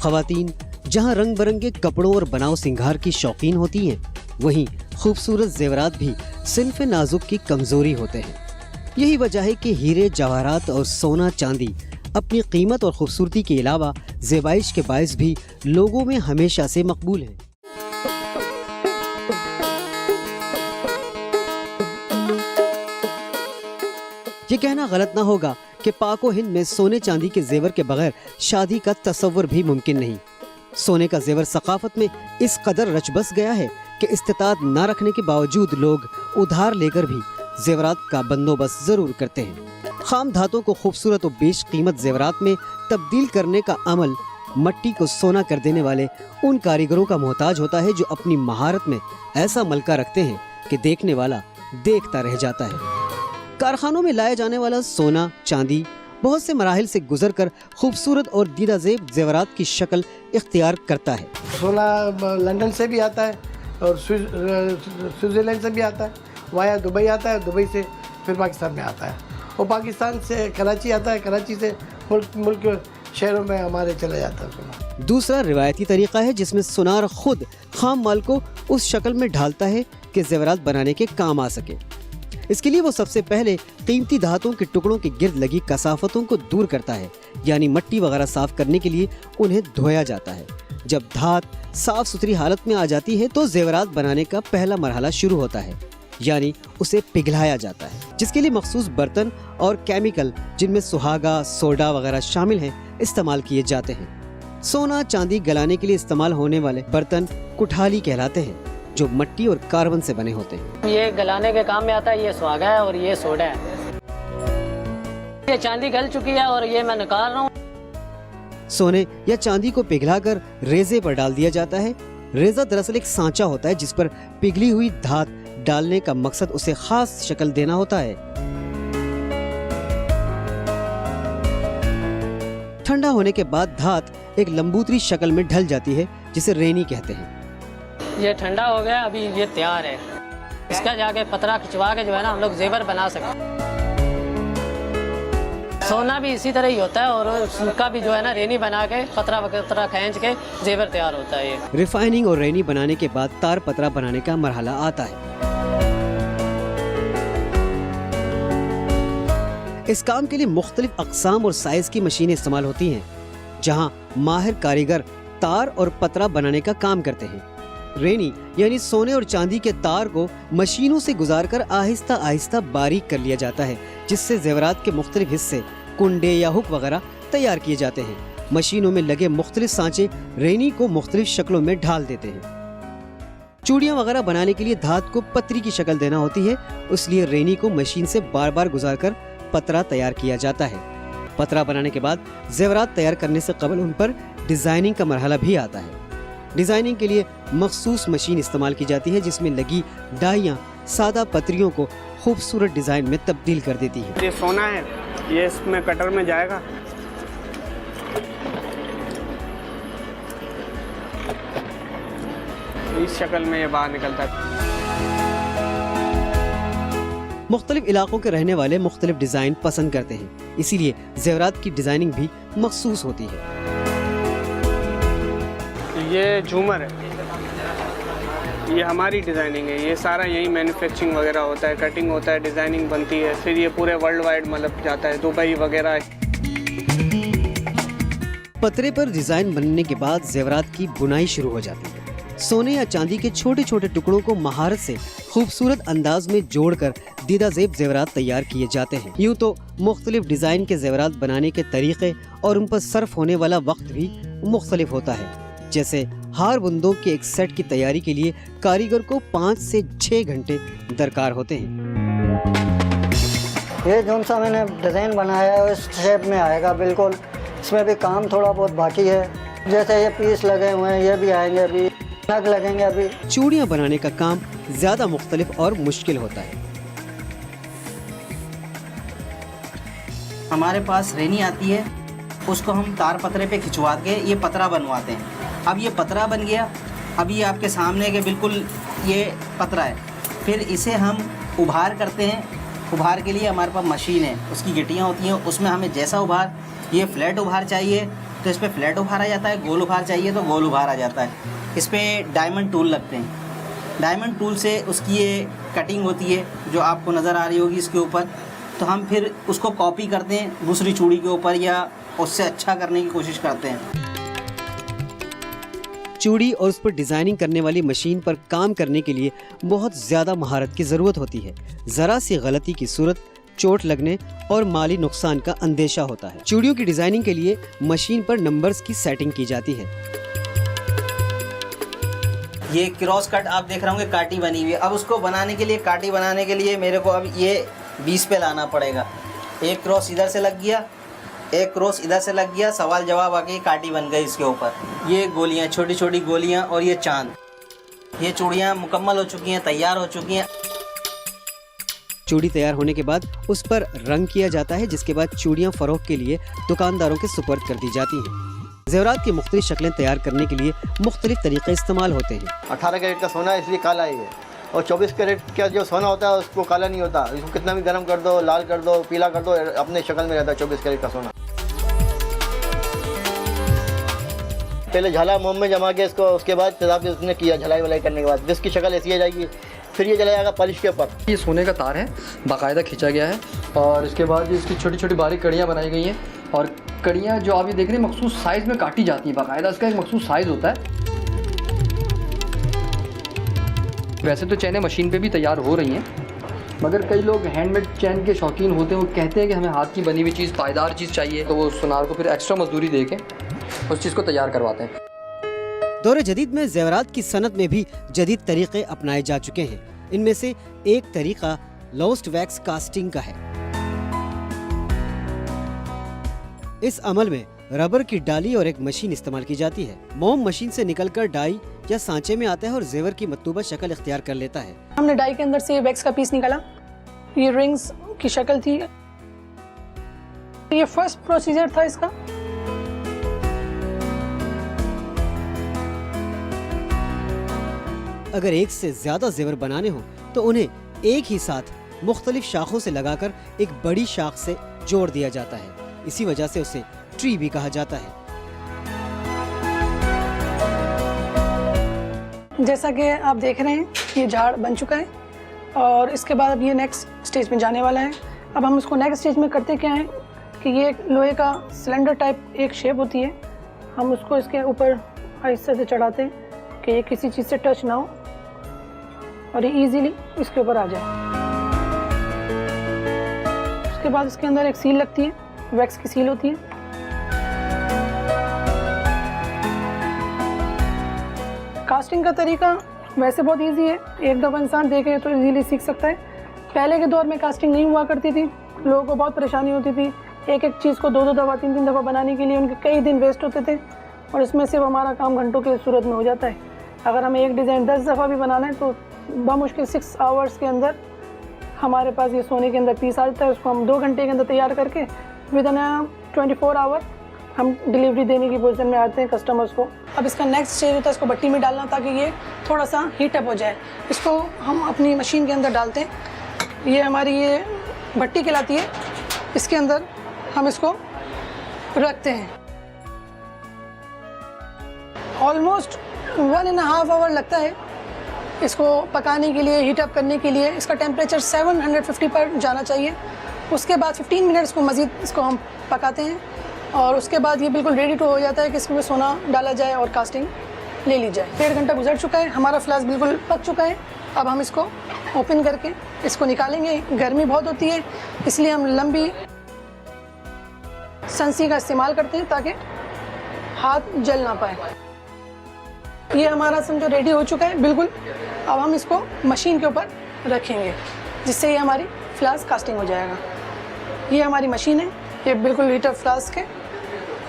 खवातीन जहां रंग बिरंगे कपड़ों और बनाव सिंगार की शौकीन होती हैं, वहीं खूबसूरत जेवरात भी सिन्फ नाजुक की कमजोरी होते हैं। यही वजह है कि हीरे, जवाहरात और सोना चांदी अपनी कीमत और खूबसूरती के अलावा ज़ेबाइश के बायस भी लोगों में हमेशा से मकबूल है। ये कहना गलत ना होगा कि पाको हिंद में सोने चांदी के जेवर के बगैर शादी का तसव्वुर भी मुमकिन नहीं। सोने का जेवर सकाफत में इस कदर रच बस गया है कि इस्तिताद न रखने के बावजूद लोग उधार लेकर भी जेवरात का बंदोबस्त जरूर करते हैं। खाम धातों को खूबसूरत और बेश कीमत जेवरात में तब्दील करने का अमल मट्टी को सोना कर देने वाले उन कारीगरों का मोहताज होता है जो अपनी महारत में ऐसा मलका रखते हैं कि देखने वाला देखता रह जाता है। कारखानों में लाया जाने वाला सोना चांदी बहुत से मराहिल से गुजरकर खूबसूरत और दीदाजेब जेवरात की शक्ल इख्तियार करता है। सोना लंदन से भी आता है और स्विट्जरलैंड से भी आता है, वाया दुबई आता है, दुबई से फिर पाकिस्तान में आता है और पाकिस्तान से कराची आता है, कराची से मुल्क के शहरों में हमारे चला जाता है सोना। दूसरा रिवायती तरीका है जिसमें सुनार खुद खाम माल को उस शक्ल में ढालता है कि जेवरात बनाने के काम आ सके। इसके लिए वो सबसे पहले कीमती धातुओं के टुकड़ों के गिर्द लगी कसाफतों को दूर करता है, यानी मट्टी वगैरह साफ करने के लिए उन्हें धोया जाता है। जब धात साफ सुथरी हालत में आ जाती है तो जेवरात बनाने का पहला मरहला शुरू होता है, यानी उसे पिघलाया जाता है, जिसके लिए मखसूस बर्तन और केमिकल जिनमें सुहागा, सोडा वगैरह शामिल हैं, इस्तेमाल किए जाते हैं। सोना चांदी गलाने के लिए इस्तेमाल होने वाले बर्तन कुठाली कहलाते हैं, जो मट्टी और कार्बन से बने होते हैं। ये गलाने के काम में आता है, ये सुहागा है और ये सोडा है। ये चांदी गल चुकी है और ये मैं निकाल रहा हूँ। सोने या चांदी को पिघलाकर रेजे पर डाल दिया जाता है। रेजा दरअसल एक सांचा होता है जिस पर पिघली हुई धात डालने का मकसद उसे खास शक्ल देना होता है। ठंडा होने के बाद धात एक लंबूतरी शक्ल में ढल जाती है, जिसे रेनी कहते हैं। ये ठंडा हो गया, अभी ये तैयार है। इसका जाके पतरा खिंचवा के जो है ना हम लोग जेवर बना सकते। सोना भी इसी तरह ही होता है और उसका भी जो है ना रेनी बना के पतरा वतरा खींच के जेवर तैयार होता है। ये रिफाइनिंग और रेनी बनाने के बाद तार पतरा बनाने का मरहला आता है। इस काम के लिए मुख्तलिफ अक़साम और साइज की मशीनें इस्तेमाल होती हैं, जहां माहिर कारीगर तार और पतरा बनाने का काम करते हैं। रेनी यानी सोने और चांदी के तार को मशीनों से गुजारकर आहिस्ता आहिस्ता बारीक कर लिया जाता है, जिससे जेवरात के मुख्तलिफ हिस्से, कुंडे या हुक वगैरह तैयार किए जाते हैं। मशीनों में लगे मुख्तलिफ सांचे रेनी को मुख्तलिफ शक्लों में ढाल देते हैं। चूड़ियाँ वगैरह बनाने के लिए धात को पतरी की शक्ल देना होती है, इसलिए रेनी को मशीन से बार बार गुजारकर पतरा तैयार किया जाता है। पतरा बनाने के बाद जेवरात तैयार करने से कबल उन पर डिजाइनिंग का मरहला भी आता है। डिजाइनिंग के लिए मखसूस मशीन इस्तेमाल की जाती है, जिसमें लगी डाइयाँ सादा पतरियों को खूबसूरत डिजाइन में तब्दील कर देती है। ये सोना है, ये इसमें कटर में जाएगा। इस शक्ल में ये बाहर निकलता है। मुख्तलिफ इलाकों के रहने वाले मुख्तलिफ डिजाइन पसंद करते हैं, इसीलिए जेवरात की डिजाइनिंग भी मखसूस होती है। ये झूमर है, ये हमारी डिज़ाइनिंग है। ये सारा यही मैन्युफैक्चरिंग वगैरह होता है, कटिंग होता है, डिज़ाइनिंग बनती है, फिर ये पूरे वर्ल्ड वाइड मतलब जाता है, दुबई वगैरह। पतरे पर डिजाइन बनने के बाद जेवरात की बुनाई शुरू हो जाती है। सोने या चांदी के छोटे छोटे टुकड़ों को महारत से खूबसूरत अंदाज में जोड़कर दीदाजेब जेवरात तैयार किए जाते हैं। यूँ तो मुख्तलिफ डिजाइन के जेवरात बनाने के तरीके और उन पर सर्फ होने वाला वक्त भी मुख्तलिफ होता है। जैसे हार बुंदों के एक सेट की तैयारी के लिए कारीगर को 5 से 6 घंटे दरकार होते हैं। ये जो सा मैंने डिज़ाइन बनाया है इस शेप में आएगा बिल्कुल। इसमें भी काम थोड़ा बहुत बाकी है, जैसे ये पीस लगे हुए हैं, ये भी आएंगे, अभी नग लगेंगे। अभी चूड़ियाँ बनाने का काम ज्यादा मुख्तलिफ और मुश्किल होता है। हमारे पास रेनी आती है, उसको हम तार पतरे पे खिंचवा के ये पतरा बनवाते हैं। अब ये पतरा बन गया, अब ये आपके सामने के बिल्कुल ये पतरा है। फिर इसे हम उभार करते हैं। उभार के लिए हमारे पास मशीन है, उसकी गिट्टियाँ होती हैं, उसमें हमें जैसा उभार, ये फ्लैट उभार चाहिए तो इस पर फ्लैट उभार आ जाता है, गोल उभार चाहिए तो गोल उभार आ जाता है। इस पर डायमंड टूल लगते हैं, डायमंड टूल से उसकी ये कटिंग होती है जो आपको नज़र आ रही होगी इसके ऊपर। तो हम फिर उसको कॉपी करते हैं दूसरी चूड़ी के ऊपर या उससे अच्छा करने की कोशिश करते हैं। चूड़ी और उस पर डिजाइनिंग करने वाली मशीन पर काम करने के लिए बहुत ज्यादा महारत की जरूरत होती है। जरा सी गलती की सूरत चोट लगने और माली नुकसान का अंदेशा होता है। चूड़ियों की डिजाइनिंग के लिए मशीन पर नंबर्स की सेटिंग की जाती है। ये क्रॉस कट आप देख रहे होंगे, काटी बनी हुई है। अब उसको बनाने के लिए, काटी बनाने के लिए मेरे को अब ये 20 पे लाना पड़ेगा। एक क्रॉस इधर से लग गया, एक क्रॉस इधर से लग गया, सवाल जवाब आके काटी बन गई इसके ऊपर। ये गोलियां, छोटी छोटी गोलियां और ये चांद, ये चूड़ियाँ मुकम्मल हो चुकी हैं, तैयार हो चुकी हैं। चूड़ी तैयार होने के बाद उस पर रंग किया जाता है, जिसके बाद चूड़ियां फरोख्त के लिए दुकानदारों के सुपर्द कर दी जाती हैं। ज़ेवरात की मुख्तलिफ शक्लें तैयार करने के लिए मुख्तलिफ तरीके इस्तेमाल होते हैं। 18 कैरेट का सोना है इसलिए काला ही है, और 24 कैरेट का जो सोना होता है उसको काला नहीं होता। इसको कितना भी गर्म कर दो, लाल कर दो, पीला कर दो, अपने शक्ल में रहता है 24 कैरेट का सोना। पहले झाला मोम में जमा के इसको, उसके बाद तेजाब उसने किया झलाई वलाई करने के बाद इसकी शक्ल ऐसी आ जाएगी। फिर ये चला जाएगा पॉलिश के ऊपर। ये सोने का तार है, बाकायदा खींचा गया है, और इसके बाद इसकी छोटी छोटी बारीक कड़ियाँ बनाई गई हैं। और कड़ियाँ जो आप ये देख रहे हैं मखसूस साइज़ में काटी जाती हैं, बाकायदा इसका एक मखसूस साइज़ होता है। वैसे तो चैनें मशीन पे भी तैयार हो रही हैं, मगर कई लोग हैंडमेड चैन के शौकीन होते हैं। वो कहते हैं कि हमें हाथ की बनी हुई चीज़, पायदार चीज़ चाहिए, तो वो सुनार को फिर एक्स्ट्रा मजदूरी दे के उस चीज़ को तैयार करवाते हैं। दौर जदीद में ज़ेवरात की सनत में भी जदीद तरीके अपनाए जा चुके हैं। इनमें से एक तरीका लॉस्ट वैक्स कास्टिंग का है। इस अमल में रबर की डाली और एक मशीन इस्तेमाल की जाती है। मोम मशीन से निकलकर डाई या सांचे में आता है और जेवर की मतलूबा शक्ल इख्तियार कर लेता है। हमने डाई के अंदर से वैक्स का पीस निकाला, ये रिंग्स की शक्ल थी। ये फर्स्ट प्रोसीजर था इसका। अगर एक से ज्यादा जेवर बनाने हो तो उन्हें एक ही साथ मुख्तलिफ शाखों से लगाकर एक बड़ी शाख से जोड़ दिया जाता है। इसी वजह से उसे ट्री भी कहा जाता है। जैसा कि आप देख रहे हैं ये झाड़ बन चुका है और इसके बाद अब ये नेक्स्ट स्टेज में जाने वाला है। अब हम इसको नेक्स्ट स्टेज में करते क्या है कि ये एक लोहे का सिलेंडर टाइप एक शेप होती है, हम उसको इसके ऊपर आहिस्ते से चढ़ाते हैं कि ये किसी चीज़ से टच ना हो और ये इजीली इसके ऊपर आ जाए। उसके बाद इसके अंदर एक सील लगती है, वैक्स की सील होती है। कास्टिंग का तरीका वैसे बहुत इजी है, एक दफ़ा इंसान देखे तो इजीली सीख सकता है। पहले के दौर में कास्टिंग नहीं हुआ करती थी, लोगों को बहुत परेशानी होती थी। एक एक चीज़ को 2-2 दफ़ा 3-3 दफ़ा बनाने के लिए उनके कई दिन वेस्ट होते थे और इसमें सिर्फ हमारा काम घंटों की सूरत में हो जाता है। अगर हमें एक डिज़ाइन 10 दफ़ा भी बनाना है तो बमुश्किल 6 आवर्स के अंदर हमारे पास ये सोने के अंदर पीस आ जाता है। उसको हम 2 घंटे के अंदर तैयार करके विद इन 24 आवर हम डिलीवरी देने की पोजीशन में आते हैं कस्टमर्स को। अब इसका नेक्स्ट स्टेज होता है इसको भट्टी में डालना, ताकि ये थोड़ा सा हीट अप हो जाए। इसको हम अपनी मशीन के अंदर डालते हैं। ये हमारी ये भट्टी कहलाती है, इसके अंदर हम इसको रखते हैं। ऑलमोस्ट 1.5 आवर लगता है इसको पकाने के लिए, हीट अप करने के लिए। इसका टेम्परेचर 750 पर जाना चाहिए। उसके बाद 15 मिनट्स को मज़ीद इसको हम पकाते हैं और उसके बाद ये बिल्कुल रेडी टू हो जाता है कि इसमें सोना डाला जाए और कास्टिंग ले ली जाए। 1.5 घंटा गुजर चुका है, हमारा फ्लास्क बिल्कुल पक चुका है। अब हम इसको ओपन करके इसको निकालेंगे। गर्मी बहुत होती है इसलिए हम लंबी संसी का इस्तेमाल करते हैं ताकि हाथ जल ना पाए। ये हमारा समझो रेडी हो चुका है बिल्कुल। अब हम इसको मशीन के ऊपर रखेंगे जिससे ये हमारी फ्लास्क कास्टिंग हो जाएगा। ये हमारी मशीन है, ये बिल्कुल हीटर फ्लास्क है।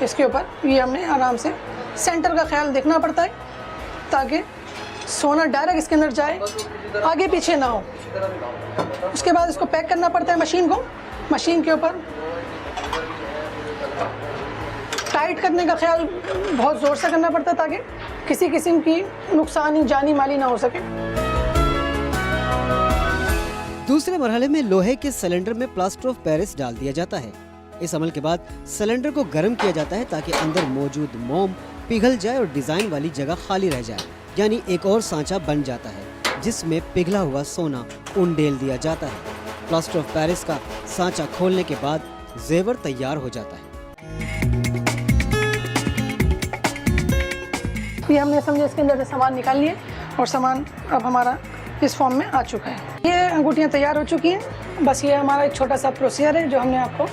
इसके ऊपर ये हमने आराम से सेंटर का ख्याल देखना पड़ता है ताकि सोना डायरेक्ट इसके अंदर जाए, आगे पीछे ना हो। उसके बाद इसको पैक करना पड़ता है मशीन को। मशीन के ऊपर टाइट करने का ख्याल बहुत ज़ोर से करना पड़ता है ताकि किसी किस्म की नुकसानी जानी माली ना हो सके। दूसरे मरहले में लोहे के सिलेंडर में प्लास्टर ऑफ पेरिस डाल दिया जाता है। इस अमल के बाद सिलेंडर को गर्म किया जाता है ताकि अंदर मौजूद मोम पिघल जाए और डिजाइन वाली जगह खाली रह जाए, यानी एक और सांचा बन जाता है जिसमें पिघला हुआ सोना उंडेल दिया जाता है। प्लास्टर ऑफ पेरिस का सांचा खोलने के बाद जेवर तैयार हो जाता है। ये हमने समझे इसके अंदर से सामान निकाल लिए और सामान अब हमारा इस फॉर्म में आ चुका है। ये अंगूठियाँ तैयार हो चुकी हैं। बस ये हमारा एक छोटा सा प्रोसीजर है जो हमने आपको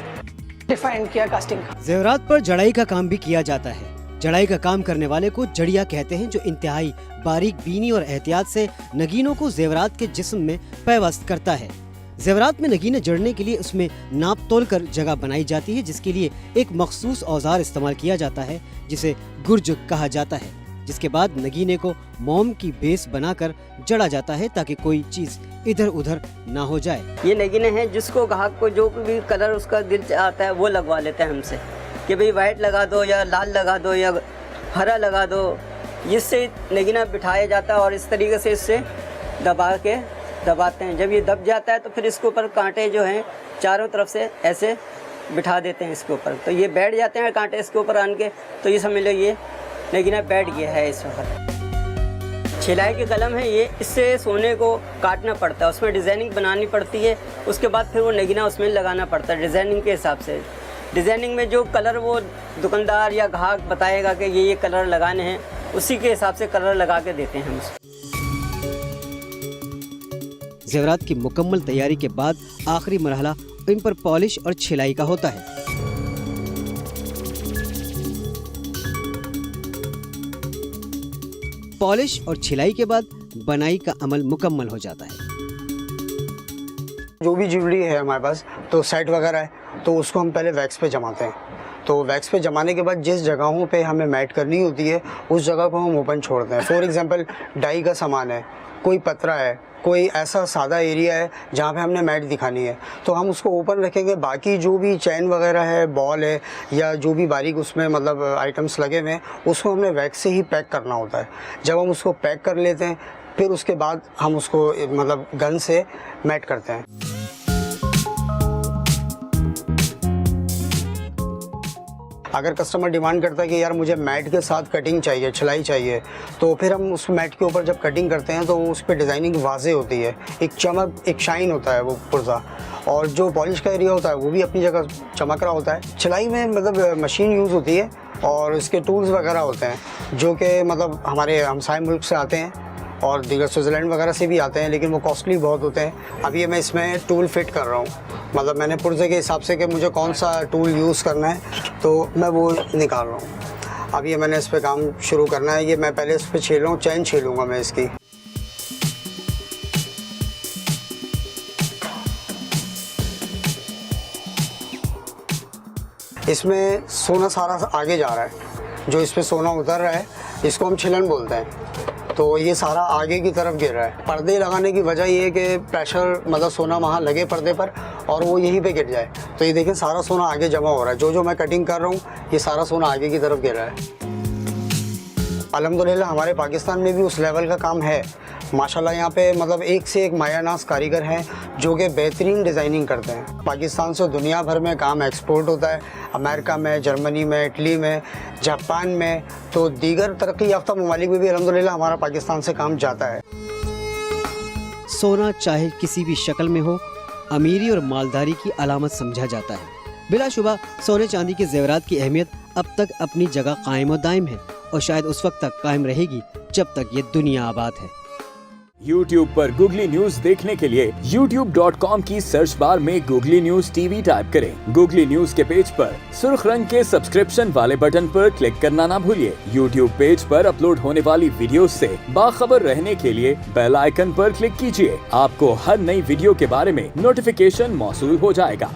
डिफाइन किया कास्टिंग का। जेवरात पर जड़ाई का काम भी किया जाता है। जड़ाई का काम करने वाले को जड़िया कहते हैं, जो इंतहाई बारीक बीनी और एहतियात से नगीनों को जेवरात के जिस्म में पैवस्त करता है। जेवरात में नगीने जड़ने के लिए उसमें नाप तोल कर जगह बनाई जाती है, जिसके लिए एक मखसूस औजार इस्तेमाल किया जाता है जिसे गुर्ज कहा जाता है, जिसके बाद नगीने को मोम की बेस बनाकर जड़ा जाता है ताकि कोई चीज इधर उधर ना हो जाए। ये नगीने हैं जिसको ग्राहक को जो भी कलर उसका दिल आता है वो लगवा लेते हैं हमसे कि भाई वाइट लगा दो या लाल लगा दो या हरा लगा दो। इससे नगीना बिठाया जाता है और इस तरीके से इससे दबाते हैं। जब ये दब जाता है तो फिर इसके ऊपर कांटे जो हैं चारों तरफ से ऐसे बिठा देते हैं इसके ऊपर, तो ये बैठ जाते हैं कांटे इसके ऊपर आन के। तो ये समझ लो ये नगीना बैठ गया है इस वक्त। छिलाई की कलम है ये, इससे सोने को काटना पड़ता है, उसमें डिज़ाइनिंग बनानी पड़ती है, उसके बाद फिर वो नगीना उसमें लगाना पड़ता है डिज़ाइनिंग के हिसाब से। डिज़ाइनिंग में जो कलर वो दुकानदार या ग्राहक बताएगा कि ये कलर लगाने हैं, उसी के हिसाब से कलर लगा के देते हैं हम। जेवरात की मुकम्मल तैयारी के बाद आखिरी मरहला इन पर पॉलिश और छिलाई का होता है। पॉलिश और छिलाई के बाद बनाई का अमल मुकम्मल हो जाता है। जो भी ज्वेलरी है हमारे पास, तो सेट वगैरह है, तो उसको हम पहले वैक्स पे जमाते हैं। तो वैक्स पे जमाने के बाद जिस जगहों पे हमें मैट करनी होती है उस जगह को हम ओपन छोड़ते हैं। फॉर एग्जांपल डाई का सामान है, कोई पतरा है, कोई ऐसा सादा एरिया है जहाँ पे हमने मैट दिखानी है, तो हम उसको ओपन रखेंगे। बाकी जो भी चैन वगैरह है, बॉल है या जो भी बारीक उसमें मतलब आइटम्स लगे हुए हैं, उसको हमने वैक्स से ही पैक करना होता है। जब हम उसको पैक कर लेते हैं फिर उसके बाद हम उसको मतलब गन से मैट करते हैं। अगर कस्टमर डिमांड करता है कि यार मुझे मैट के साथ कटिंग चाहिए, छिलाई चाहिए, तो फिर हम उस मैट के ऊपर जब कटिंग करते हैं तो उस पर डिज़ाइनिंग वाजे होती है, एक चमक, एक शाइन होता है वो पुर्जा, और जो पॉलिश का एरिया होता है वो भी अपनी जगह चमक रहा होता है। छिलाई में मतलब मशीन यूज़ होती है और इसके टूल्स वगैरह होते हैं जो कि मतलब हमारे हमसाय मुल्क से आते हैं और दीगर स्विट्ज़रलैंड वगैरह से भी आते हैं, लेकिन वो कॉस्टली बहुत होते हैं। अभी ये मैं इसमें टूल फिट कर रहा हूँ, मतलब मैंने पुर्जे के हिसाब से कि मुझे कौन सा टूल यूज़ करना है तो मैं वो निकाल रहा हूँ। अब ये मैंने इस पर काम शुरू करना है। ये मैं पहले इस पर छील रहा हूँ, चैन छीलूँगा मैं इसकी। इसमें सोना सारा आगे जा रहा है, जो इस पर सोना उतर रहा है इसको हम छिलन बोलते हैं। तो ये सारा आगे की तरफ गिर रहा है। पर्दे लगाने की वजह ये है कि प्रेशर मतलब सोना वहाँ लगे पर्दे पर और वो यहीं पे गिर जाए। तो ये देखें सारा सोना आगे जमा हो रहा है। जो मैं कटिंग कर रहा हूँ ये सारा सोना आगे की तरफ गिर रहा है। अल्हम्दुलिल्लाह हमारे पाकिस्तान में भी उस लेवल का काम है माशाल्लाह। यहाँ पे मतलब एक से एक मायानाज कारीगर हैं जो कि बेहतरीन डिज़ाइनिंग करते हैं। पाकिस्तान से दुनिया भर में काम एक्सपोर्ट होता है, अमेरिका में, जर्मनी में, इटली में, जापान में, तो दीगर तरक्की याफ्ता ममालिक में भी अल्हम्दुलिल्लाह हमारा पाकिस्तान से काम जाता है। सोना चाहे किसी भी शक्ल में हो, अमीरी और मालदारी की अलामत समझा जाता है। बिलाशुबा सोने चांदी के जेवरात की अहमियत अब तक अपनी जगह कायम और दायम है और शायद उस वक्त तक कायम रहेगी जब तक ये दुनिया आबाद है। YouTube पर गूगली न्यूज देखने के लिए youtube.com की सर्च बार में गूगली न्यूज टीवी टाइप करें। गूगली न्यूज के पेज पर सुर्ख रंग के सब्सक्रिप्शन वाले बटन पर क्लिक करना ना भूलिए। YouTube पेज पर अपलोड होने वाली वीडियोस से बाखबर रहने के लिए बेल आइकन पर क्लिक कीजिए। आपको हर नई वीडियो के बारे में नोटिफिकेशन मौसूल हो जाएगा।